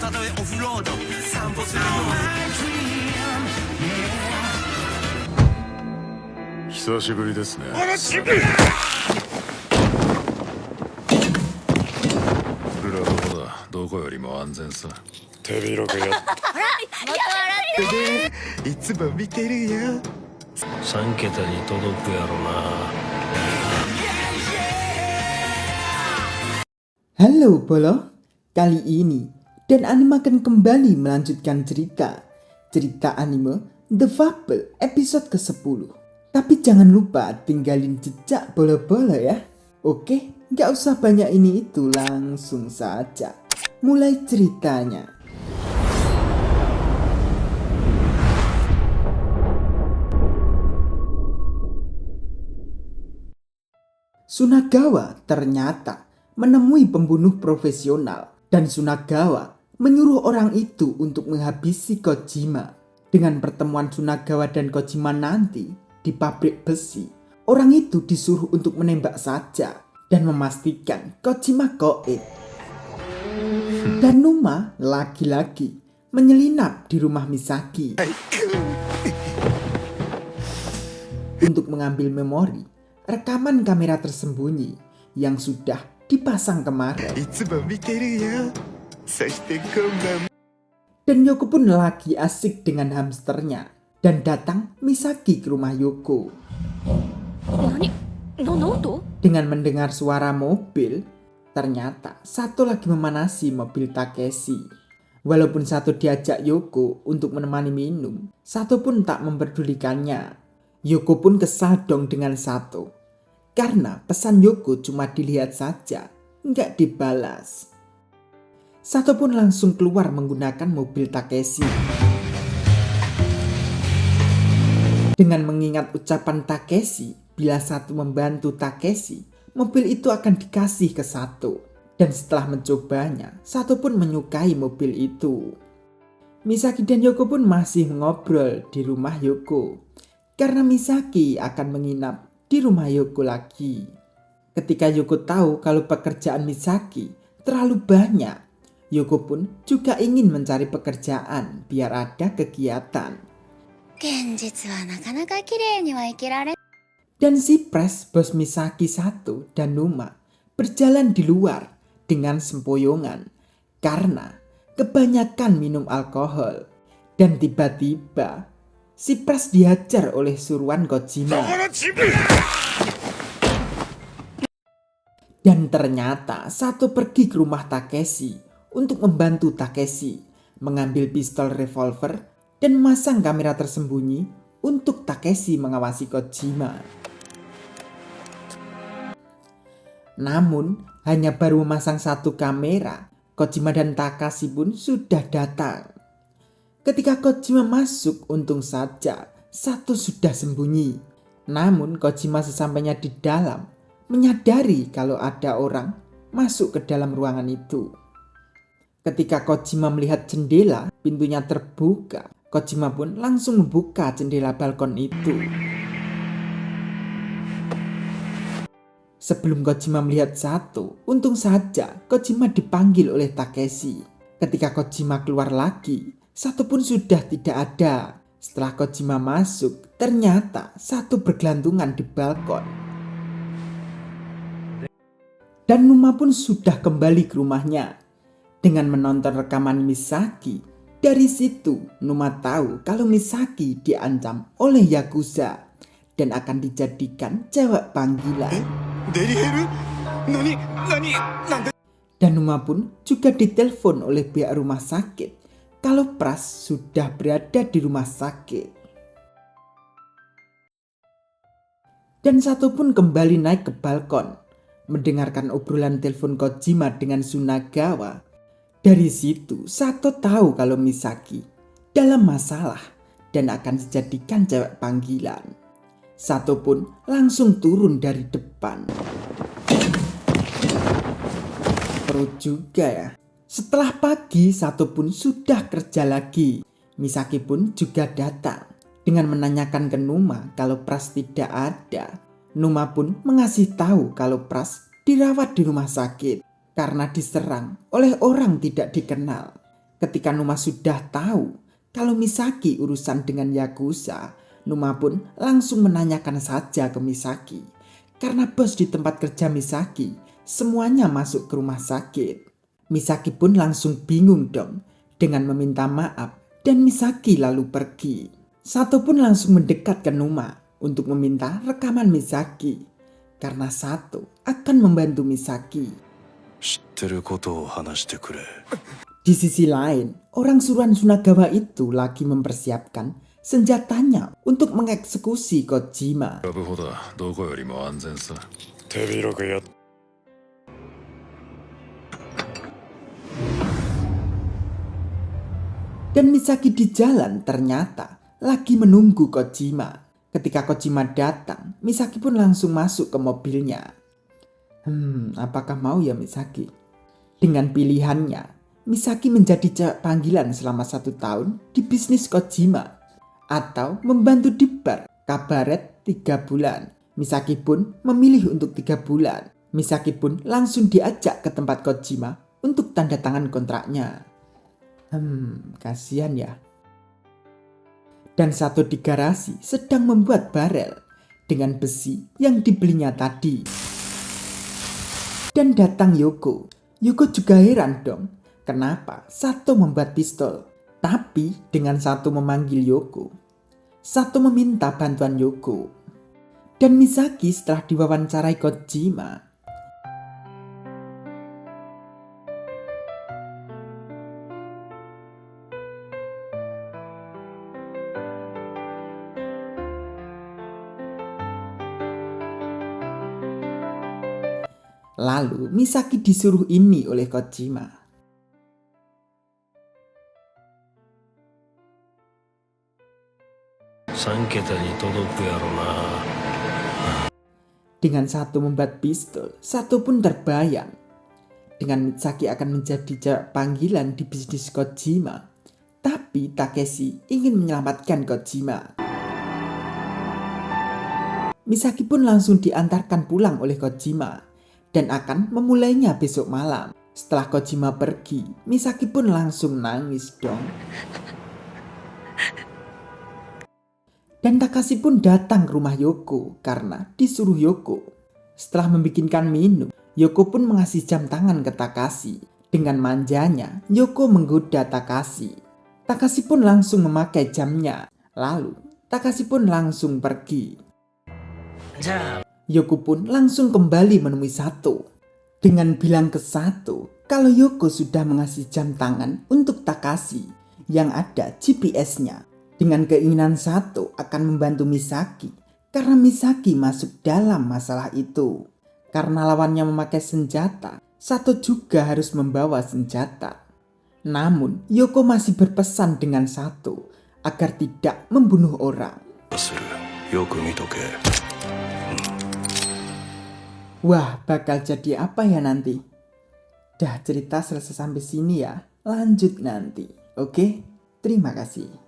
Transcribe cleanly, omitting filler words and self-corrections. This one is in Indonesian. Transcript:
たとえオフロード散歩するの久しぶりですね。フラどこだ。どこよりも安全さ。手広くやっいつも見てるよ。3桁に届くやろな。Halo Bolo, kali ini Dan Anime akan kembali melanjutkan cerita anime The Fable episode ke-10. Tapi jangan lupa tinggalin jejak Bolo-Bolo ya. Oke, gak usah banyak ini itu, langsung saja mulai ceritanya. Sunagawa ternyata menemui pembunuh profesional dan Sunagawa menyuruh orang itu untuk menghabisi Kojima. Dengan pertemuan Sunagawa dan Kojima nanti di pabrik besi, orang itu disuruh untuk menembak saja dan memastikan Kojima koit. Dan Numa lagi-lagi menyelinap di rumah Misaki untuk mengambil memori rekaman kamera tersembunyi yang sudah dipasang kemarin. Dan Yoko pun lagi asik dengan hamsternya dan datang Misaki ke rumah Yoko. Dengan mendengar suara mobil, ternyata satu lagi memanasi mobil Takeshi. Walaupun satu diajak Yoko untuk menemani minum, satu pun tak memperdulikannya. Yoko pun kesal dong dengan satu. Karena pesan Yoko cuma dilihat saja, nggak dibalas. Satu pun langsung keluar menggunakan mobil Takeshi. Dengan mengingat ucapan Takeshi, bila satu membantu Takeshi, mobil itu akan dikasih ke satu. Dan setelah mencobanya, satu pun menyukai mobil itu. Misaki dan Yoko pun masih ngobrol di rumah Yoko. Karena Misaki akan menginap di rumah Yoko lagi. Ketika Yoko tahu kalau pekerjaan Misaki terlalu banyak, Yoko pun juga ingin mencari pekerjaan biar ada kegiatan. Dan si Pres, bos Misaki 1 dan Numa berjalan di luar dengan sempoyongan karena kebanyakan minum alkohol. Dan tiba-tiba si Pres dihajar oleh suruhan Kojima. Dan ternyata satu pergi ke rumah Takeshi untuk membantu Takeshi mengambil pistol revolver dan memasang kamera tersembunyi untuk Takeshi mengawasi Kojima. Namun hanya baru memasang satu kamera, Kojima dan Takashi pun sudah datang. Ketika Kojima masuk, untung saja satu sudah sembunyi. Namun Kojima sesampainya di dalam menyadari kalau ada orang masuk ke dalam ruangan itu. Ketika Kojima melihat jendela, pintunya terbuka. Kojima pun langsung membuka jendela balkon itu. Sebelum Kojima melihat satu, untung saja Kojima dipanggil oleh Takeshi. Ketika Kojima keluar lagi, satu pun sudah tidak ada. Setelah Kojima masuk, ternyata satu bergelantungan di balkon. Dan Numa pun sudah kembali ke rumahnya. Dengan menonton rekaman Misaki, dari situ Numa tahu kalau Misaki diancam oleh Yakuza dan akan dijadikan cewek panggilan. Dan Numa pun juga ditelepon oleh pihak rumah sakit kalau Pras sudah berada di rumah sakit. Dan satu pun kembali naik ke balkon, mendengarkan obrolan telepon Kojima dengan Sunagawa. Dari situ Sato tahu kalau Misaki dalam masalah dan akan dijadikan cewek panggilan. Sato pun langsung turun dari depan. Perut juga ya. Setelah pagi, Sato pun sudah kerja lagi. Misaki pun juga datang dengan menanyakan ke Numa kalau Pras tidak ada. Numa pun mengasih tahu kalau Pras dirawat di rumah sakit karena diserang oleh orang tidak dikenal. Ketika Numa sudah tahu kalau Misaki urusan dengan Yakuza, Numa pun langsung menanyakan saja ke Misaki. Karena bos di tempat kerja Misaki semuanya masuk ke rumah sakit. Misaki pun langsung bingung dong dengan meminta maaf dan Misaki lalu pergi. Sato pun langsung mendekat ke Numa untuk meminta rekaman Misaki. Karena Sato akan membantu Misaki. 知ってることを話してくれ。 Di sisi lain, orang suruhan Sunagawa itu lagi mempersiapkan senjatanya untuk mengeksekusi Kojima. ラブホだどこよりも安全さ。 手広くやっ Dan Misaki di jalan ternyata lagi menunggu Kojima. Ketika Kojima datang, Misaki pun langsung masuk ke mobilnya. Apakah mau ya Misaki? Dengan pilihannya, Misaki menjadi cewek panggilan selama 1 tahun di bisnis Kojima. Atau membantu di bar kabaret 3 bulan. Misaki pun memilih untuk 3 bulan. Misaki pun langsung diajak ke tempat Kojima untuk tanda tangan kontraknya. Kasihan ya. Dan Sato di garasi sedang membuat barel dengan besi yang dibelinya tadi. Dan datang Yoko. Yoko juga heran dong, kenapa Sato membuat pistol. Tapi dengan Sato memanggil Yoko, Sato meminta bantuan Yoko. Dan Misaki setelah diwawancarai Kojima, lalu Misaki disuruh ini oleh Kojima. Dengan Sato membuat pistol, Sato pun terbayang. Dengan Misaki akan menjadi cewek panggilan di bisnis Kojima. Tapi Takeshi ingin menyelamatkan Kojima. Misaki pun langsung diantarkan pulang oleh Kojima. Dan akan memulainya besok malam. Setelah Kojima pergi, Misaki pun langsung nangis dong. Dan Takashi pun datang ke rumah Yoko karena disuruh Yoko. Setelah membikinkan minum, Yoko pun mengasih jam tangan ke Takashi. Dengan manjanya, Yoko menggoda Takashi. Takashi pun langsung memakai jamnya. Lalu, Takashi pun langsung pergi. Yoko pun langsung kembali menemui Sato. Dengan bilang ke Sato kalau Yoko sudah mengasih jam tangan untuk Takashi yang ada GPS-nya. Dengan keinginan Sato akan membantu Misaki karena Misaki masuk dalam masalah itu. Karena lawannya memakai senjata, Sato juga harus membawa senjata. Namun Yoko masih berpesan dengan Sato agar tidak membunuh orang. する。よく見とけ。 Wah, bakal jadi apa ya nanti? Dah cerita selesai sampai sini ya. Lanjut nanti. Oke? Terima kasih.